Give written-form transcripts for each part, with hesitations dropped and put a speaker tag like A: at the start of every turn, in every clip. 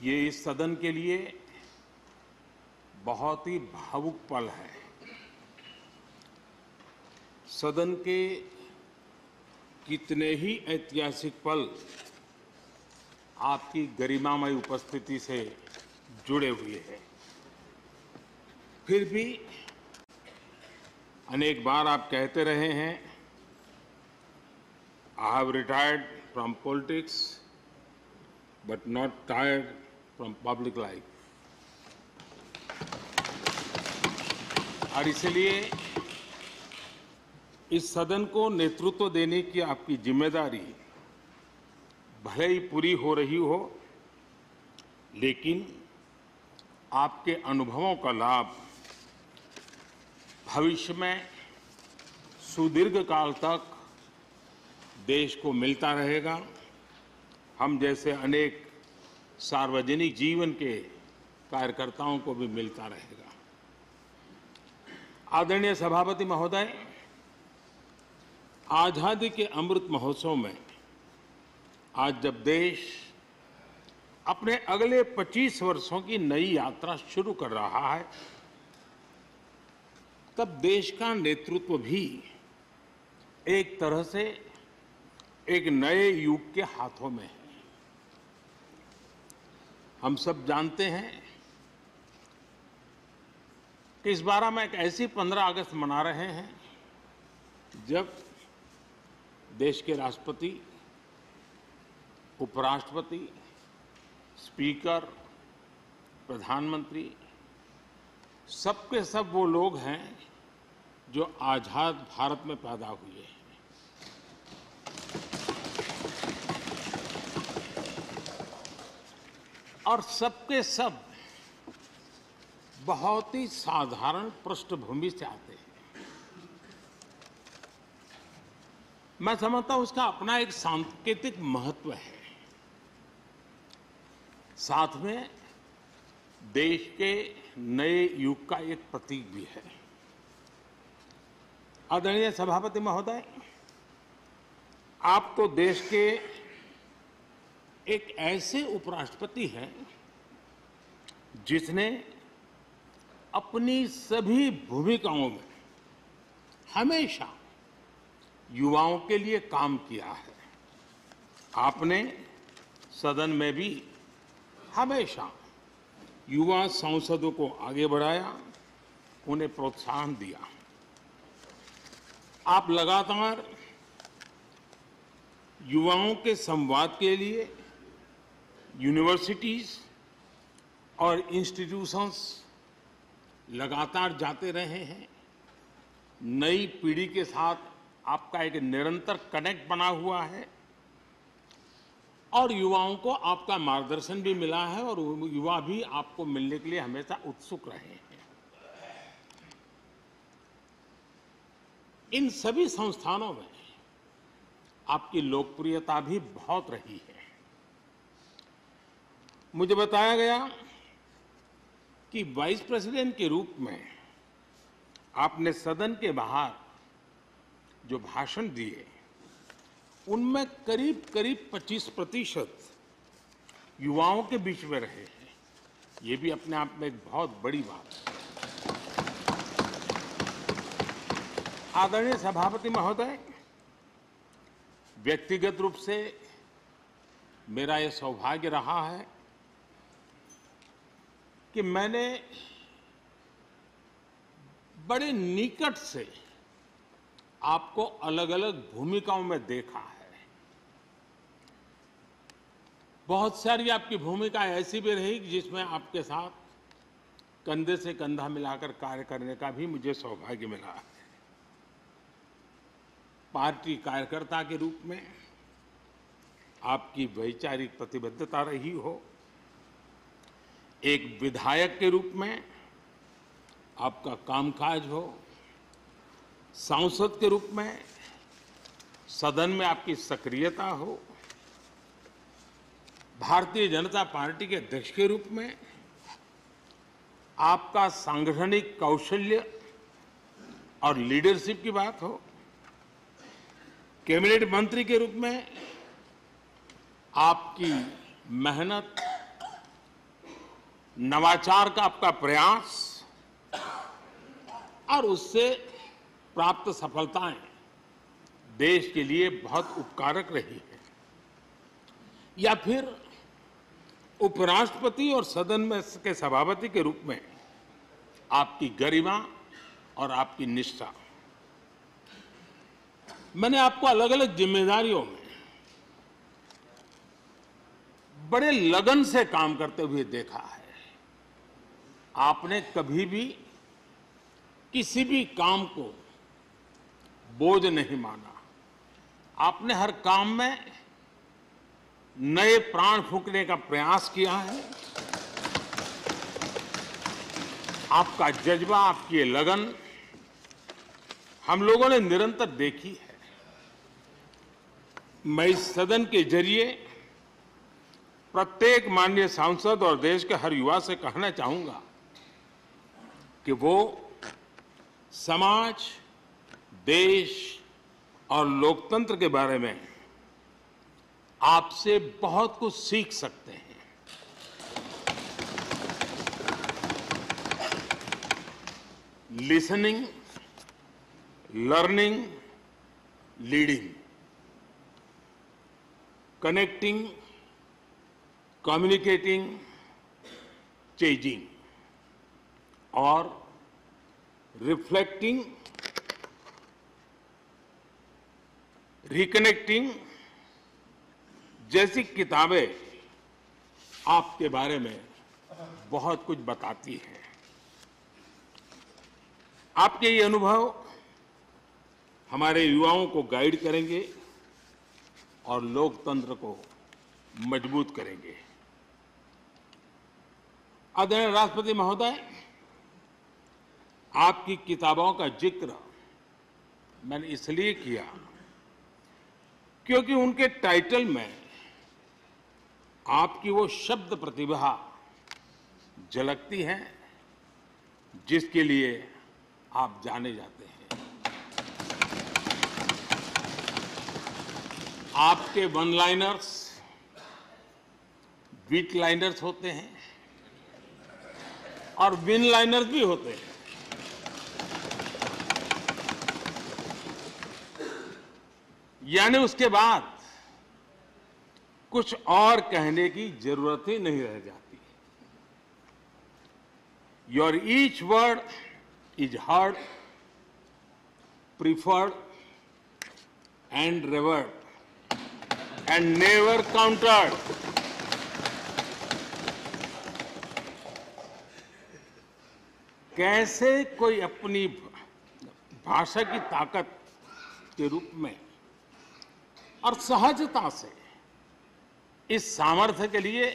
A: ये इस सदन के लिए बहुत ही भावुक पल है। सदन के कितने ही ऐतिहासिक पल आपकी गरिमामय उपस्थिति से जुड़े हुए हैं। फिर भी अनेक बार आप कहते रहे हैं, I have retired from politics but not tired from public life. और इसलिए इस सदन को नेतृत्व देने की आपकी जिम्मेदारी भले ही पूरी हो रही हो, लेकिन आपके अनुभवों का लाभ भविष्य में सुदीर्घ काल तक देश को मिलता रहेगा। हम जैसे अनेक सार्वजनिक जीवन के कार्यकर्ताओं को भी मिलता रहेगा। आदरणीय सभापति महोदय, आजादी के अमृत महोत्सव में आज जब देश अपने अगले 25 वर्षों की नई यात्रा शुरू कर रहा है, तब देश का नेतृत्व भी एक तरह से एक नए युग के हाथों में है। हम सब जानते हैं कि इस बार हम एक ऐसी 15 अगस्त मना रहे हैं जब देश के राष्ट्रपति, उपराष्ट्रपति, स्पीकर, प्रधानमंत्री सबके सब वो लोग हैं जो आजाद भारत में पैदा हुए हैं। और सबके सब बहुत ही साधारण पृष्ठभूमि से आते हैं। मैं समझता हूं उसका अपना एक सांकेतिक महत्व है, साथ में देश के नए युग का एक प्रतीक भी है। आदरणीय सभापति महोदय, आप तो देश के एक ऐसे उपराष्ट्रपति हैं जिसने अपनी सभी भूमिकाओं में हमेशा युवाओं के लिए काम किया है। आपने सदन में भी हमेशा युवा सांसदों को आगे बढ़ाया, उन्हें प्रोत्साहन दिया। आप लगातार युवाओं के संवाद के लिए यूनिवर्सिटीज और इंस्टीट्यूशंस लगातार जाते रहे हैं। नई पीढ़ी के साथ आपका एक निरंतर कनेक्ट बना हुआ है और युवाओं को आपका मार्गदर्शन भी मिला है और युवा भी आपको मिलने के लिए हमेशा उत्सुक रहे हैं। इन सभी संस्थानों में आपकी लोकप्रियता भी बहुत रही है। मुझे बताया गया कि वाइस प्रेसिडेंट के रूप में आपने सदन के बाहर जो भाषण दिए, उनमें करीब करीब 25% युवाओं के बीच में रहे हैं। ये भी अपने आप में एक बहुत बड़ी बात है। आदरणीय सभापति महोदय, व्यक्तिगत रूप से मेरा यह सौभाग्य रहा है कि मैंने बड़े निकट से आपको अलग अलग भूमिकाओं में देखा है। बहुत सारी आपकी भूमिका ऐसी भी रही जिसमें आपके साथ कंधे से कंधा मिलाकर कार्य करने का भी मुझे सौभाग्य मिला है। पार्टी कार्यकर्ता के रूप में आपकी वैचारिक प्रतिबद्धता रही हो, एक विधायक के रूप में आपका कामकाज हो, सांसद के रूप में सदन में आपकी सक्रियता हो, भारतीय जनता पार्टी के अध्यक्ष के रूप में आपका सांगठनिक कौशल्य और लीडरशिप की बात हो, कैबिनेट मंत्री के रूप में आपकी मेहनत नवाचार का आपका प्रयास और उससे प्राप्त सफलताएं देश के लिए बहुत उपकारक रही है। या फिर उपराष्ट्रपति और सदन में के सभापति के रूप में आपकी गरिमा और आपकी निष्ठा। मैंने आपको अलग अलग जिम्मेदारियों में बड़े लगन से काम करते हुए देखा है। आपने कभी भी किसी भी काम को बोझ नहीं माना। आपने हर काम में नए प्राण फूंकने का प्रयास किया है। आपका जज्बा, आपकी ये लगन हम लोगों ने निरंतर देखी है। मैं इस सदन के जरिए प्रत्येक माननीय सांसद और देश के हर युवा से कहना चाहूंगा कि वो समाज, देश और लोकतंत्र के बारे में आपसे बहुत कुछ सीख सकते हैं। Listening, learning, leading, connecting, communicating, changing और रिफ्लेक्टिंग, रिकनेक्टिंग जैसी किताबें आपके बारे में बहुत कुछ बताती हैं। आपके ये अनुभव हमारे युवाओं को गाइड करेंगे और लोकतंत्र को मजबूत करेंगे। आदरणीय राष्ट्रपति महोदय, आपकी किताबों का जिक्र मैंने इसलिए किया क्योंकि उनके टाइटल में आपकी वो शब्द प्रतिभा झलकती है जिसके लिए आप जाने जाते हैं। आपके वन लाइनर्स, बीट लाइनर्स होते हैं और विन लाइनर्स भी होते हैं। यानी उसके बाद कुछ और कहने की जरूरत ही नहीं रह जाती। Your each word is heard, preferred and revered and never countered. कैसे कोई अपनी भाषा की ताकत के रूप में और सहजता से इस सामर्थ्य के लिए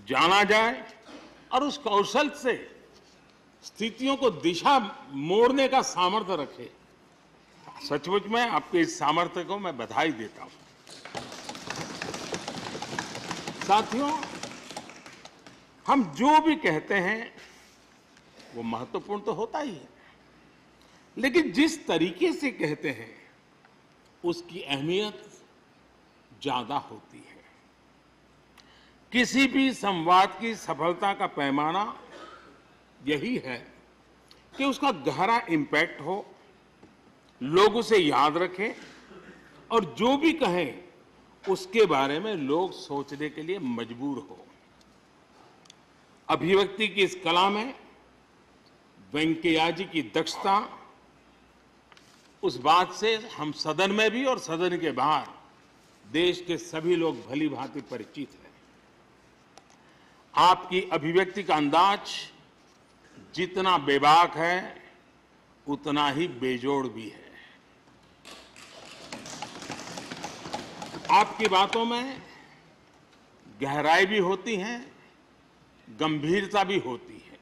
A: जाना जाए और उस कौशल से स्थितियों को दिशा मोड़ने का सामर्थ्य रखे। सचमुच में आपके इस सामर्थ्य को मैं बधाई देता हूं। साथियों, हम जो भी कहते हैं वो महत्वपूर्ण तो होता ही है, लेकिन जिस तरीके से कहते हैं उसकी अहमियत ज्यादा होती है। किसी भी संवाद की सफलता का पैमाना यही है कि उसका गहरा इम्पैक्ट हो, लोग उसे याद रखें और जो भी कहें उसके बारे में लोग सोचने के लिए मजबूर हो। अभिव्यक्ति की इस कला में वेंकैया जी की दक्षता, उस बात से हम सदन में भी और सदन के बाहर देश के सभी लोग भली भांति परिचित हैं। आपकी अभिव्यक्ति का अंदाज जितना बेबाक है उतना ही बेजोड़ भी है। आपकी बातों में गहराई भी होती है, गंभीरता भी होती है,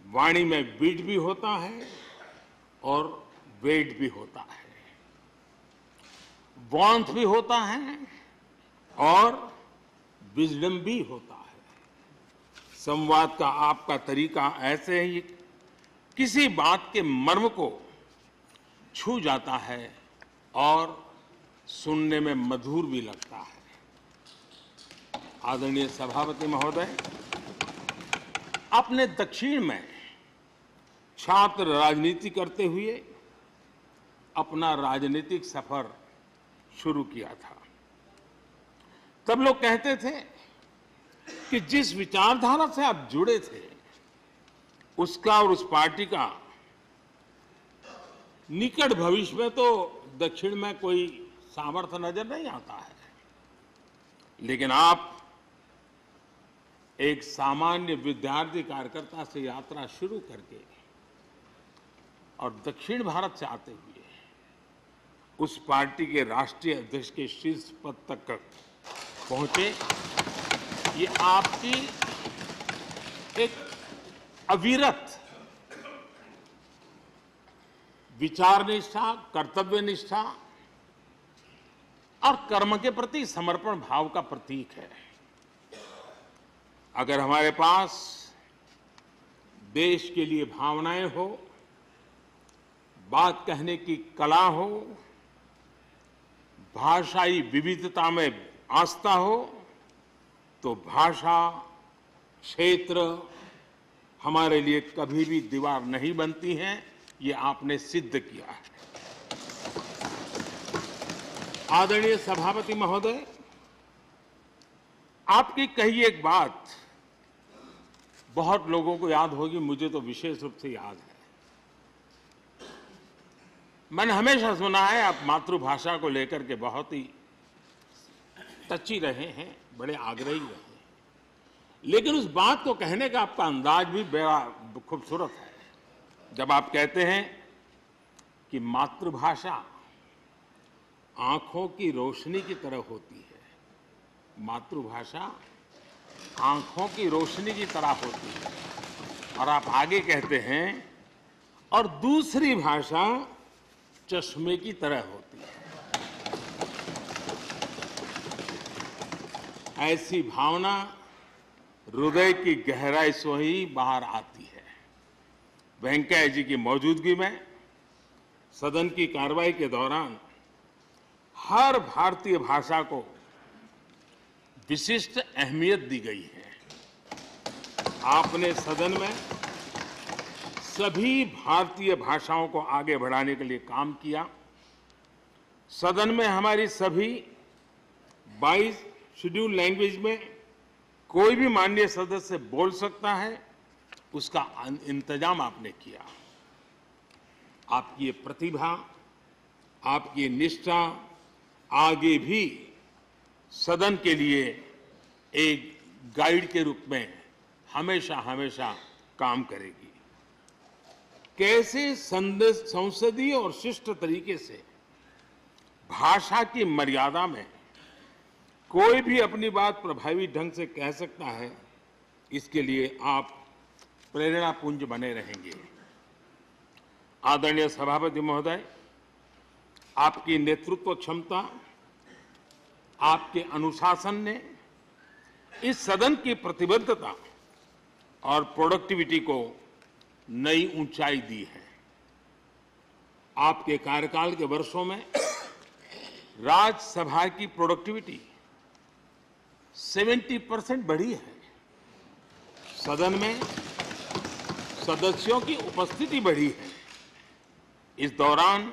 A: वाणी में बीट भी होता है और वेट भी होता है, वार्मथ भी होता है और विजडम भी होता है। संवाद का आपका तरीका ऐसे ही किसी बात के मर्म को छू जाता है और सुनने में मधुर भी लगता है। आदरणीय सभापति महोदय, आपने दक्षिण में छात्र राजनीति करते हुए अपना राजनीतिक सफर शुरू किया था। तब लोग कहते थे कि जिस विचारधारा से आप जुड़े थे उसका और उस पार्टी का निकट भविष्य में तो दक्षिण में कोई सामर्थ्य नजर नहीं आता है, लेकिन आप एक सामान्य विद्यार्थी कार्यकर्ता से यात्रा शुरू करके और दक्षिण भारत से आते हुए उस पार्टी के राष्ट्रीय अध्यक्ष के शीर्ष पद तक पहुंचे। ये आपकी एक अविरत विचार निष्ठा, कर्तव्य निष्ठा और कर्म के प्रति समर्पण भाव का प्रतीक है। अगर हमारे पास देश के लिए भावनाएं हो, बात कहने की कला हो, भाषाई विविधता में आस्था हो, तो भाषा, क्षेत्र हमारे लिए कभी भी दीवार नहीं बनती हैं। ये आपने सिद्ध किया है। आदरणीय सभापति महोदय, आपकी कही एक बात बहुत लोगों को याद होगी, मुझे तो विशेष रूप से याद है। मैंने हमेशा सुना है आप मातृभाषा को लेकर के बहुत ही टची रहे हैं, बड़े आग्रही रहे हैं, लेकिन उस बात को कहने का आपका अंदाज भी बड़ा खूबसूरत है। जब आप कहते हैं कि मातृभाषा आंखों की रोशनी की तरह होती है, मातृभाषा आंखों की रोशनी की तरह होती है, और आप आगे कहते हैं और दूसरी भाषा चश्मे की तरह होती है। ऐसी भावना हृदय की गहराई से ही बाहर आती है। वेंकैया जी की मौजूदगी में सदन की कार्रवाई के दौरान हर भारतीय भाषा को विशिष्ट अहमियत दी गई है। आपने सदन में सभी भारतीय भाषाओं को आगे बढ़ाने के लिए काम किया। सदन में हमारी सभी 22 शेड्यूल लैंग्वेज में कोई भी माननीय सदस्य बोल सकता है, उसका इंतजाम आपने किया। आपकी ये प्रतिभा, आपकी ये निष्ठा आगे भी सदन के लिए एक गाइड के रूप में हमेशा हमेशा काम करेगी। कैसे संसदीय और शिष्ट तरीके से भाषा की मर्यादा में कोई भी अपनी बात प्रभावी ढंग से कह सकता है, इसके लिए आप प्रेरणापुंज बने रहेंगे। आदरणीय सभापति महोदय, आपकी नेतृत्व क्षमता, आपके अनुशासन ने इस सदन की प्रतिबद्धता और प्रोडक्टिविटी को नई ऊंचाई दी है। आपके कार्यकाल के वर्षों में राज्यसभा की प्रोडक्टिविटी 70% बढ़ी है। सदन में सदस्यों की उपस्थिति बढ़ी है। इस दौरान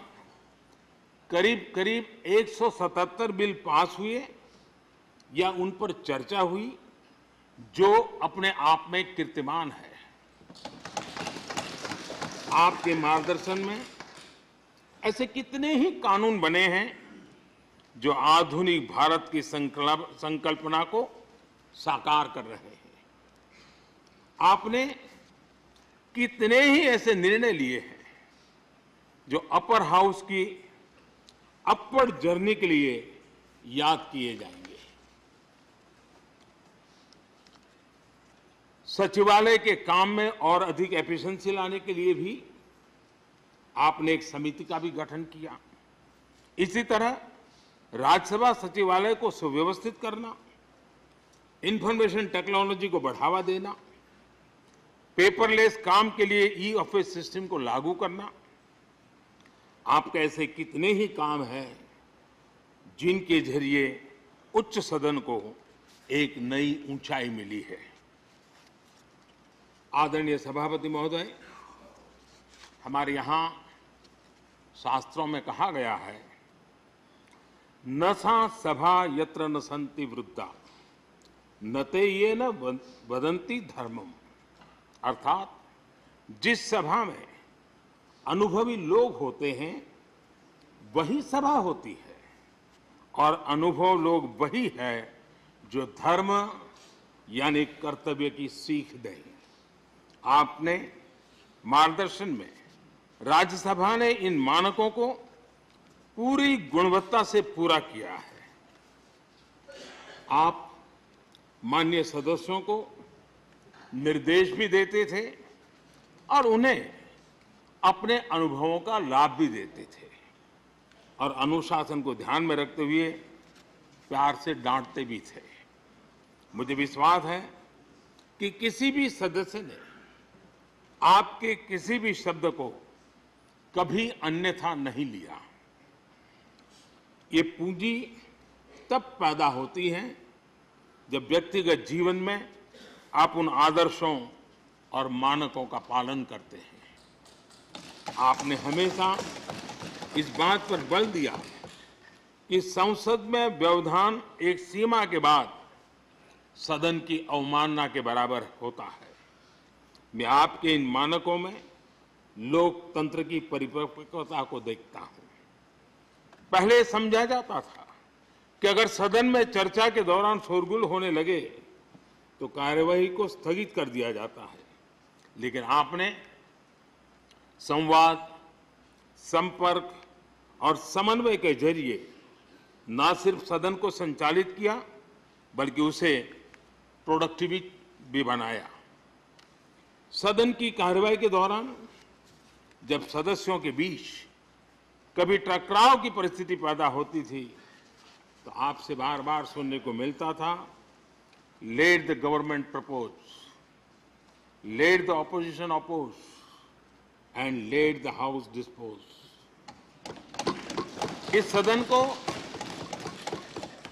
A: करीब करीब 177 बिल पास हुए या उन पर चर्चा हुई, जो अपने आप में कीर्तिमान है। आपके मार्गदर्शन में ऐसे कितने ही कानून बने हैं जो आधुनिक भारत की संकल्पना को साकार कर रहे हैं। आपने कितने ही ऐसे निर्णय लिए हैं जो अपर हाउस की अपवर्ड जर्नी के लिए याद किए जाएंगे। सचिवालय के काम में और अधिक एफिशिएंसी लाने के लिए भी आपने एक समिति का भी गठन किया। इसी तरह राज्यसभा सचिवालय को सुव्यवस्थित करना, इंफॉर्मेशन टेक्नोलॉजी को बढ़ावा देना, पेपरलेस काम के लिए ई ऑफिस सिस्टम को लागू करना, आपके ऐसे कितने ही काम हैं जिनके जरिए उच्च सदन को एक नई ऊंचाई मिली है। आदरणीय सभापति महोदय, हमारे यहाँ शास्त्रों में कहा गया है, न सा सभा यत्र न सन्ति वृद्धा न ते ये न वदन्ति धर्मम। अर्थात जिस सभा में अनुभवी लोग होते हैं वही सभा होती है, और अनुभव लोग वही है जो धर्म यानी कर्तव्य की सीख दें। आपने मार्गदर्शन में राज्यसभा ने इन मानकों को पूरी गुणवत्ता से पूरा किया है। आप माननीय सदस्यों को निर्देश भी देते थे और उन्हें अपने अनुभवों का लाभ भी देते थे, और अनुशासन को ध्यान में रखते हुए प्यार से डांटते भी थे। मुझे विश्वास है कि किसी भी सदस्य ने आपके किसी भी शब्द को कभी अन्यथा नहीं लिया। ये पूंजी तब पैदा होती है जब व्यक्तिगत जीवन में आप उन आदर्शों और मानकों का पालन करते हैं। आपने हमेशा इस बात पर बल दिया कि संसद में व्यवधान एक सीमा के बाद सदन की अवमानना के बराबर होता है। मैं आपके इन मानकों में लोकतंत्र की परिपक्वता को देखता हूं। पहले समझा जाता था कि अगर सदन में चर्चा के दौरान शोरगुल होने लगे तो कार्यवाही को स्थगित कर दिया जाता है, लेकिन आपने संवाद, संपर्क और समन्वय के जरिए न सिर्फ सदन को संचालित किया बल्कि उसे प्रोडक्टिव भी बनाया। सदन की कार्यवाही के दौरान जब सदस्यों के बीच कभी टकराव की परिस्थिति पैदा होती थी तो आपसे बार बार सुनने को मिलता था, let the government propose, let the opposition oppose and let the house dispose. इस सदन को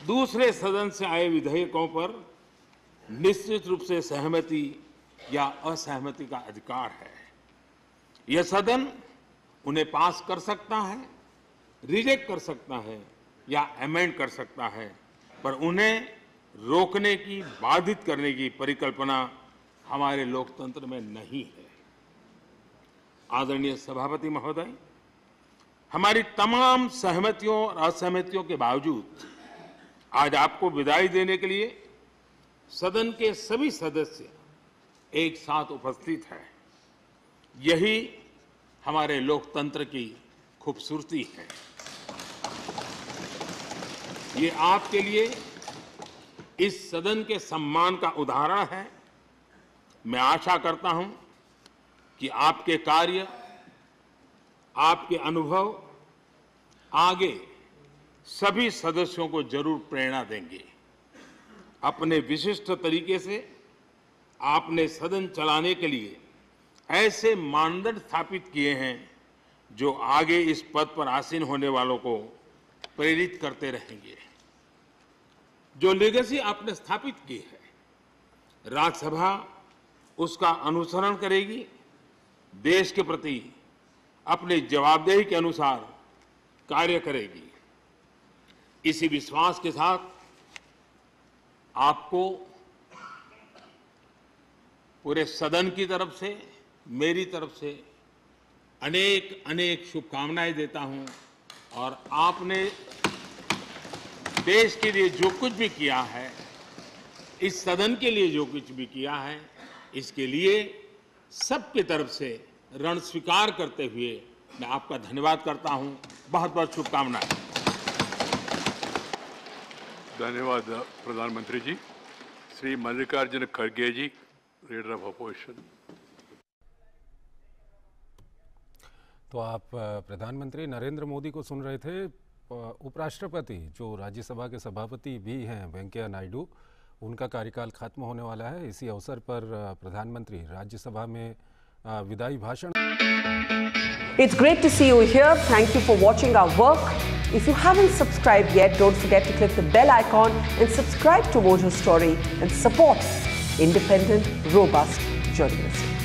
A: दूसरे सदन से आए विधेयकों पर निश्चित रूप से सहमति या असहमति का अधिकार है। यह सदन उन्हें पास कर सकता है, रिजेक्ट कर सकता है या अमेंड कर सकता है, पर उन्हें रोकने की, बाधित करने की परिकल्पना हमारे लोकतंत्र में नहीं है। आदरणीय सभापति महोदय, हमारी तमाम सहमतियों और असहमतियों के बावजूद आज आपको विदाई देने के लिए सदन के सभी सदस्य एक साथ उपस्थित हैं। यही हमारे लोकतंत्र की खूबसूरती है। ये आपके लिए इस सदन के सम्मान का उदाहरण है। मैं आशा करता हूं कि आपके कार्य, आपके अनुभव आगे सभी सदस्यों को जरूर प्रेरणा देंगे। अपने विशिष्ट तरीके से आपने सदन चलाने के लिए ऐसे मानदंड स्थापित किए हैं जो आगे इस पद पर आसीन होने वालों को प्रेरित करते रहेंगे। जो लेगेसी आपने स्थापित की है, राज्यसभा उसका अनुसरण करेगी, देश के प्रति अपनी जवाबदेही के अनुसार कार्य करेगी। इसी विश्वास के साथ आपको पूरे सदन की तरफ से, मेरी तरफ से अनेक अनेक शुभकामनाएं देता हूं। और आपने देश के लिए जो कुछ भी किया है, इस सदन के लिए जो कुछ भी किया है, इसके लिए सबकी तरफ से ऋण स्वीकार करते हुए मैं आपका धन्यवाद करता हूं। बहुत बहुत शुभकामनाएं।
B: धन्यवाद प्रधानमंत्री जी। श्री मल्लिकार्जुन खड़गे जी, लीडर ऑफ अपोजिशन।
C: तो आप प्रधानमंत्री नरेंद्र मोदी को सुन रहे थे। उपराष्ट्रपति जो राज्यसभा के सभापति भी हैं वेंकैया नायडू, उनका कार्यकाल खत्म होने वाला है। इसी अवसर पर प्रधानमंत्री राज्यसभा में विदाई भाषण।
D: It's great to see you here. Thank you for watching our work. If you haven't subscribed yet, don't forget to click the bell icon and subscribe to Mojo Story and support independent, robust journalism.